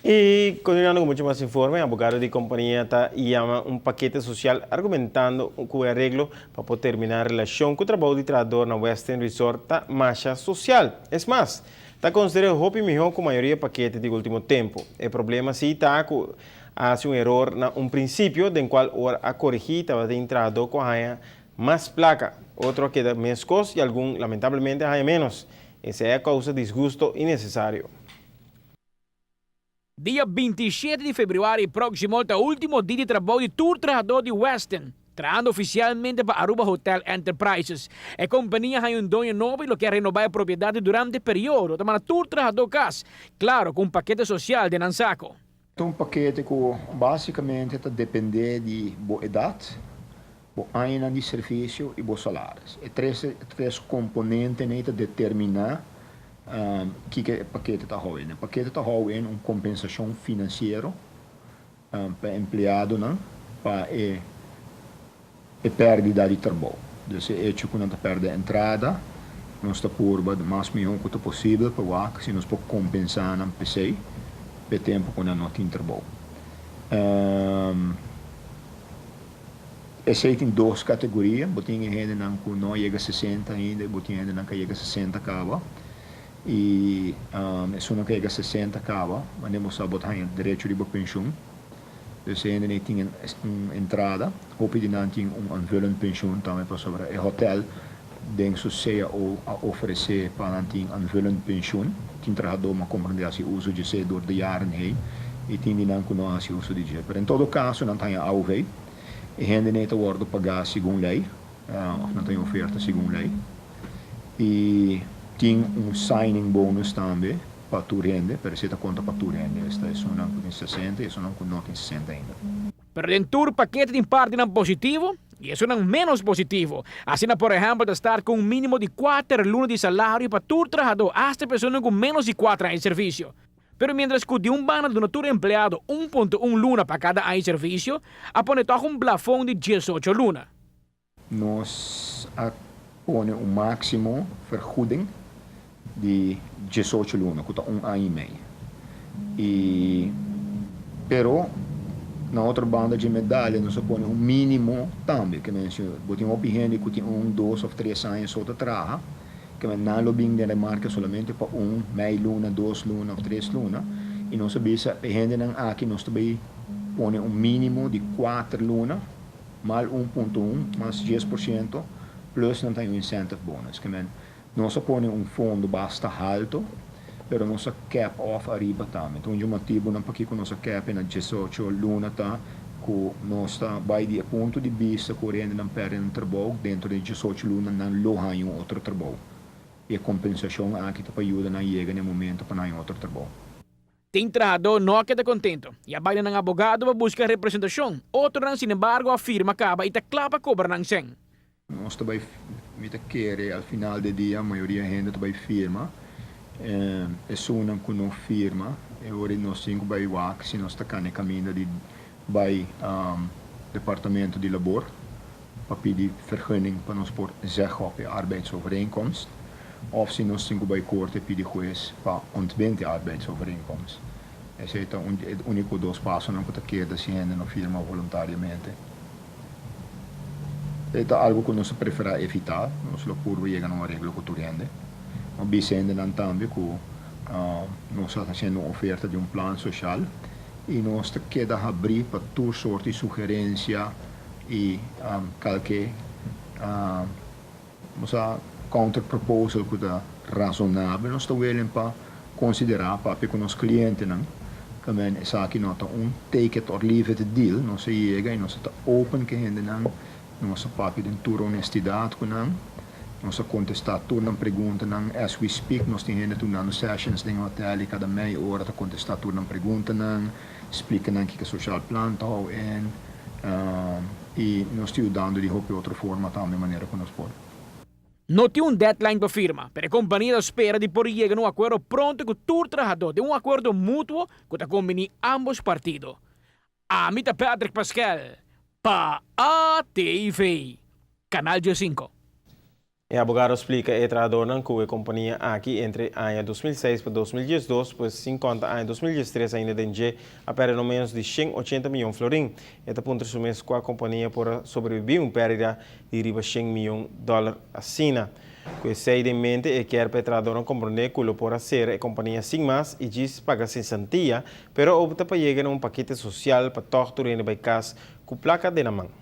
Y continuando con mucho más informe, abogado de compañía llama un paquete social argumentando que o arreglo para poder terminar a relación con o trabalho de trabalhador na Western Resort ta marcha social. Es más, está considerado hopi mejor con mayoría paquete de último tiempo. El problema sí está que hace un error en un principio, del cual a corregir estaba de entrado con más placa, otro que da menos costos y algún lamentablemente hay menos. Esa es a causa de disgusto innecesario. Dia 27 de fevereiro próximo, é o último dia de trabalho de tour trajador de Western, traindo oficialmente para Aruba Hotel Enterprises. A companhia tem um dono novo e quer renovar a propriedade durante o período. Também tour trajador cas, claro, com um paquete social de Nansaco. Um paquete que basicamente depende de boa idade, boa aina de serviço e boas salários. E três componentes que determinar que o paquete está houvendo. O paquete está houvendo uma compensação financeira para o empregado para a perda de trabalho. Então, se quando está perde a entrada, nós está por o mais melhor que possível para que se nós podemos compensar no PC para o tempo quando não tem trabalho. Esse tem duas categorias, botinha gente que não chega a 60 ainda, botinha gente que chega a 60 acaba. E se não chega a 60 acaba, mas nós sabemos que direito de pensão. Então, se ainda tem uma entrada, hoop je dan een aanvullend pensioen também para sobre o hotel denk so seja ou a oferecer para een aanvullend pensioen. Tem trabalhador uma compreensão uso de ser door de jaren heen e tem dan conhece uso de jeito. Em todo caso, não tem a AUV e gente nem wordt pagar segundo lei, não tem oferta segundo lei. E tem um signing bonus também para tu rende, para você conta para tu rende. Esta é uma com 60 e essa não com 60 ainda. Pero dentro do paquete tem parte não positivo e isso não menos positivo. Assim, por exemplo, de estar com um mínimo de 4 lunas de salário para todo trabalhador, hasta pessoas com menos de 4 anos de serviço. Pero mientras que de um bando de todo empleado 1.1 luna para cada ano de serviço, apone toch um plafond de 18 luna. Nós apone um máximo vergoeding de 18 luna, que está ano e meio. Pero na outra banda de medalha, nós põe um mínimo também, que mencionou, botem uma opinião que tem 1, 2 ou 3 anos outra traja, que não lobbying de marca somente para meia luna, 2 luna ou 3 luna, e nós sabemos que gente não aqui nós também põe um mínimo de 4 luna, mal 1.1, mais 10%, plus não tem um incentive bonus, que nós põe um fundo basta alto, pero nossa cap off arriba também. Então, o motivo não porque que nossa cap na 18 luna tá, que nós está vai de ponto de vista correndo não perde um trabalho dentro de 18 luna não loja em outro trabalho. E a compensação aqui para ajuda na chega no momento para não outro trabalho. Tem trabalhador não queda contento e a baile ng abogado para buscar representação. Outro não, sin embargo, afirma acaba e te clapa cobra ng sen. Nós também querer ao final do dia a maioria da gente também firma. É só uma que não firma, agora nós temos que ir se nós estamos no caminho de departamento de labor para pedir vergunning para nós por zeggen op de arbeidsovereenkomst, of se nós temos que ir corte pedir juiz para ontbinden arbeidsovereenkomst. Esse é o único dois passos não que queda se ainda não firma voluntariamente. É algo que nós preferimos evitar, nós lo puro chega numa regra que tu rende. O Vicente também que nós estamos fazendo uma oferta de um plano social e nós queda abrir para toda sorte de sugerência e qualquer counter proposal que é razonável, nós estamos willing para considerar para que os clientes não também essa aqui não take it or leave it deal, nós chega e nós estamos open que ainda não nós papi de toda honestidade com não nós contestar toda uma pergunta não as we speak nós temos ainda sessions em hotel e cada meia hora para contestar toda uma pergunta não explica não que é social plan tal e nós estamos dando de outra forma também maneira que nós podemos. Não tem um deadline para firma, mas a companhia espera de por chegar a um acordo pronto com todo trabalhador, de um acordo mútuo que combine ambos partidos. Amita Patrick Pascal, para ATV, Canal 5. O abogado explica que trabalhador que a companhia aqui entre ano 2006 para 2012, pois sem conta ano 2013 ainda tem a perda no menos de 180 milhões de florins. Este ponto é mês com a companhia por sobreviver perda de riba 100 milhões de dólares acima. Com isso em mente, é que o trabalhador compreende que o por ser a companhia sem mais e diz paga sem santia, pero opta para chegar a paquete social para torturar no caso com placa de na mão.